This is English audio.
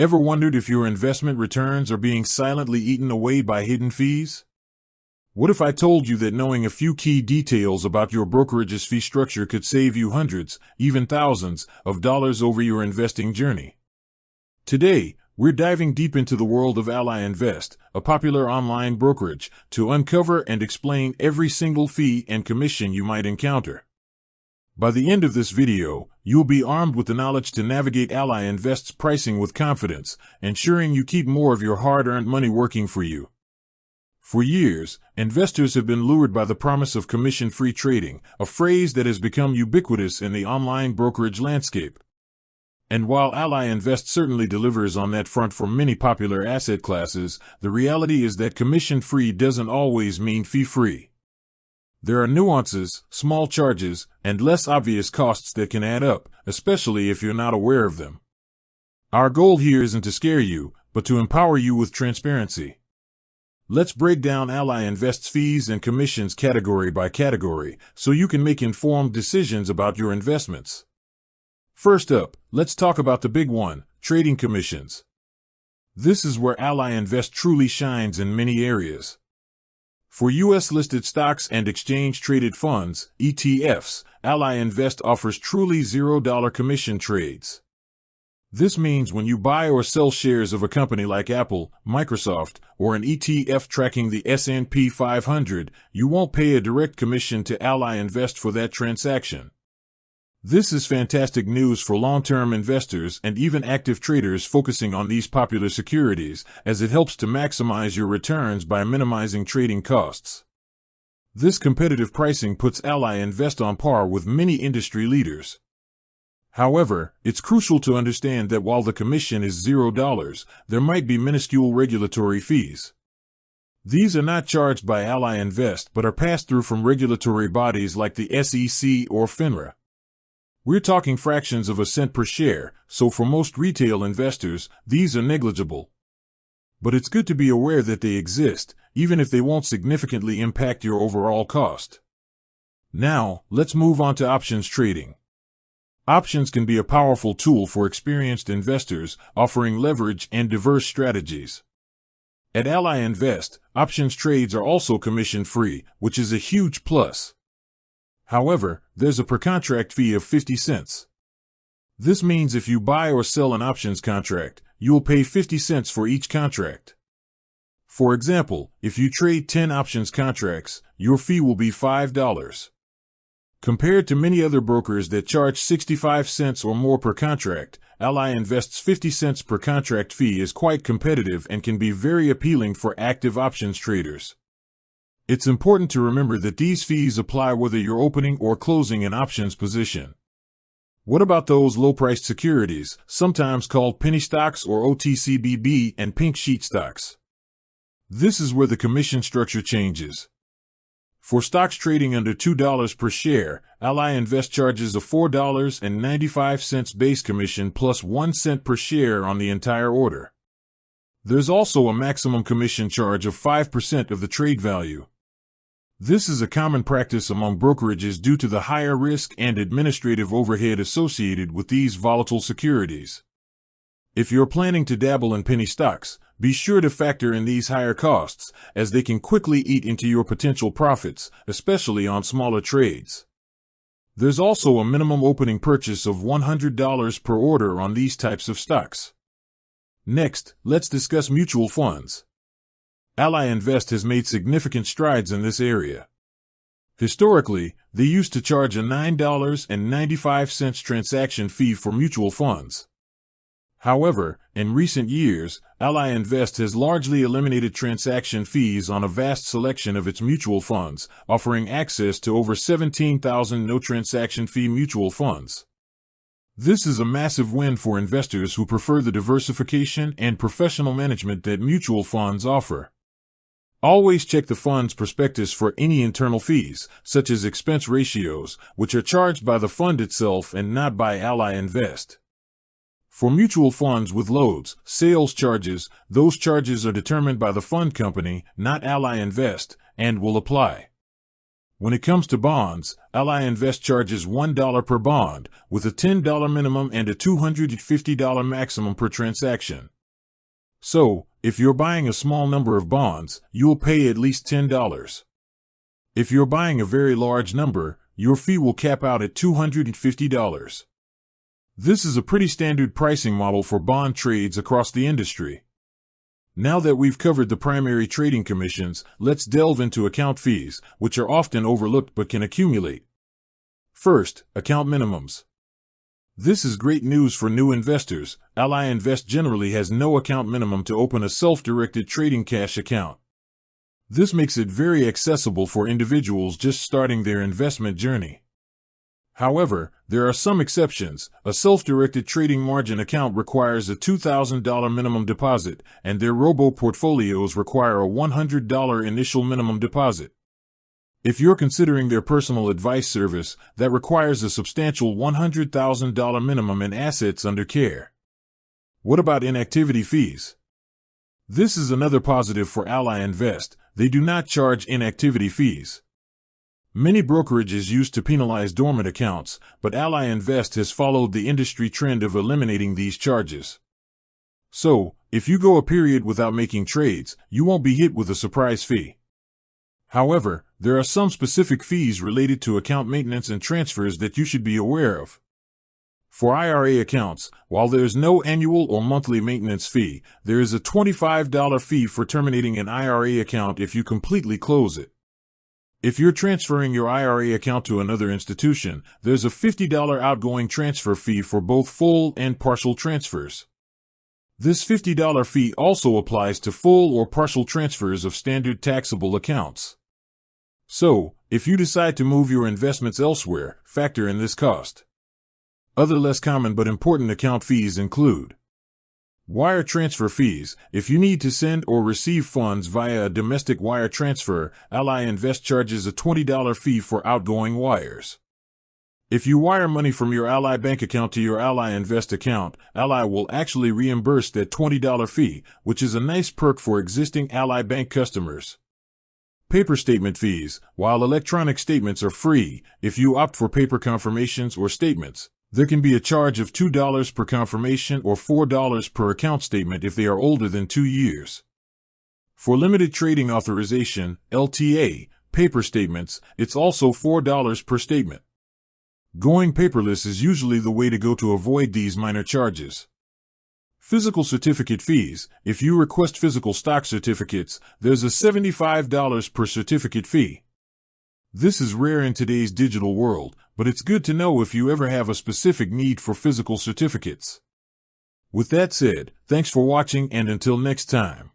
Ever wondered if your investment returns are being silently eaten away by hidden fees? What if I told you that knowing a few key details about your brokerage's fee structure could save you hundreds, even thousands, of dollars over your investing journey? Today, we're diving deep into the world of Ally Invest, a popular online brokerage, to uncover and explain every single fee and commission you might encounter. By the end of this video, you'll be armed with the knowledge to navigate Ally Invest's pricing with confidence, ensuring you keep more of your hard-earned money working for you. For years, investors have been lured by the promise of commission-free trading, a phrase that has become ubiquitous in the online brokerage landscape. And while Ally Invest certainly delivers on that front for many popular asset classes, the reality is that commission-free doesn't always mean fee-free. There are nuances, small charges, and less obvious costs that can add up, especially if you're not aware of them. Our goal here isn't to scare you, but to empower you with transparency. Let's break down Ally Invest's fees and commissions category by category, so you can make informed decisions about your investments. First up, let's talk about the big one, trading commissions. This is where Ally Invest truly shines in many areas. For U.S.-listed stocks and exchange-traded funds, ETFs, Ally Invest offers truly $0 commission trades. This means when you buy or sell shares of a company like Apple, Microsoft, or an ETF tracking the S&P 500, you won't pay a direct commission to Ally Invest for that transaction. This is fantastic news for long-term investors and even active traders focusing on these popular securities, as it helps to maximize your returns by minimizing trading costs. This competitive pricing puts Ally Invest on par with many industry leaders. However, it's crucial to understand that while the commission is $0, there might be minuscule regulatory fees. These are not charged by Ally Invest but are passed through from regulatory bodies like the SEC or FINRA. We're talking fractions of a cent per share, so for most retail investors, these are negligible. But it's good to be aware that they exist, even if they won't significantly impact your overall cost. Now, let's move on to options trading. Options can be a powerful tool for experienced investors, offering leverage and diverse strategies. At Ally Invest, options trades are also commission-free, which is a huge plus. However, there's a per-contract fee of 50 cents. This means if you buy or sell an options contract, you will pay 50 cents for each contract. For example, if you trade 10 options contracts, your fee will be $5. Compared to many other brokers that charge 65 cents or more per contract, Ally Invest's 50 cents per contract fee is quite competitive and can be very appealing for active options traders. It's important to remember that these fees apply whether you're opening or closing an options position. What about those low-priced securities, sometimes called penny stocks or OTCBB and pink sheet stocks? This is where the commission structure changes. For stocks trading under $2 per share, Ally Invest charges a $4.95 base commission plus 1 cent per share on the entire order. There's also a maximum commission charge of 5% of the trade value. This is a common practice among brokerages due to the higher risk and administrative overhead associated with these volatile securities. If you're planning to dabble in penny stocks, be sure to factor in these higher costs, as they can quickly eat into your potential profits, especially on smaller trades. There's also a minimum opening purchase of $100 per order on these types of stocks. Next, let's discuss mutual funds. Ally Invest has made significant strides in this area. Historically, they used to charge a $9.95 transaction fee for mutual funds. However, in recent years, Ally Invest has largely eliminated transaction fees on a vast selection of its mutual funds, offering access to over 17,000 no-transaction fee mutual funds. This is a massive win for investors who prefer the diversification and professional management that mutual funds offer. Always check the fund's prospectus for any internal fees, such as expense ratios, which are charged by the fund itself and not by Ally Invest. For mutual funds with loads, sales charges, those charges are determined by the fund company, not Ally Invest, and will apply. When it comes to bonds, Ally Invest charges $1 per bond, with a $10 minimum and a $250 maximum per transaction. So, if you're buying a small number of bonds, you'll pay at least $10. If you're buying a very large number, your fee will cap out at $250. This is a pretty standard pricing model for bond trades across the industry. Now that we've covered the primary trading commissions, let's delve into account fees, which are often overlooked but can accumulate. First, account minimums. This is great news for new investors. Ally Invest generally has no account minimum to open a self-directed trading cash account. This makes it very accessible for individuals just starting their investment journey. However, there are some exceptions. A self-directed trading margin account requires a $2,000 minimum deposit, and their robo-portfolios require a $100 initial minimum deposit. If you're considering their personal advice service, that requires a substantial $100,000 minimum in assets under care. What about inactivity fees? This is another positive for Ally Invest. They do not charge inactivity fees. Many brokerages used to penalize dormant accounts, but Ally Invest has followed the industry trend of eliminating these charges. So, if you go a period without making trades, you won't be hit with a surprise fee. However, there are some specific fees related to account maintenance and transfers that you should be aware of. For IRA accounts, while there is no annual or monthly maintenance fee, there is a $25 fee for terminating an IRA account if you completely close it. If you're transferring your IRA account to another institution, there's a $50 outgoing transfer fee for both full and partial transfers. This $50 fee also applies to full or partial transfers of standard taxable accounts. So, if you decide to move your investments elsewhere, factor in this cost. Other less common but important account fees include wire transfer fees. If you need to send or receive funds via a domestic wire transfer, Ally Invest charges a $20 fee for outgoing wires. If you wire money from your Ally bank account to your Ally Invest account, Ally will actually reimburse that $20 fee, which is a nice perk for existing Ally bank customers. Paper statement fees. While electronic statements are free, if you opt for paper confirmations or statements, there can be a charge of $2 per confirmation or $4 per account statement if they are older than 2 years. For limited trading authorization, LTA, paper statements, it's also $4 per statement. Going paperless is usually the way to go to avoid these minor charges. Physical certificate fees. If you request physical stock certificates, there's a $75 per certificate fee. This is rare in today's digital world, but it's good to know if you ever have a specific need for physical certificates. With that said, thanks for watching, and until next time.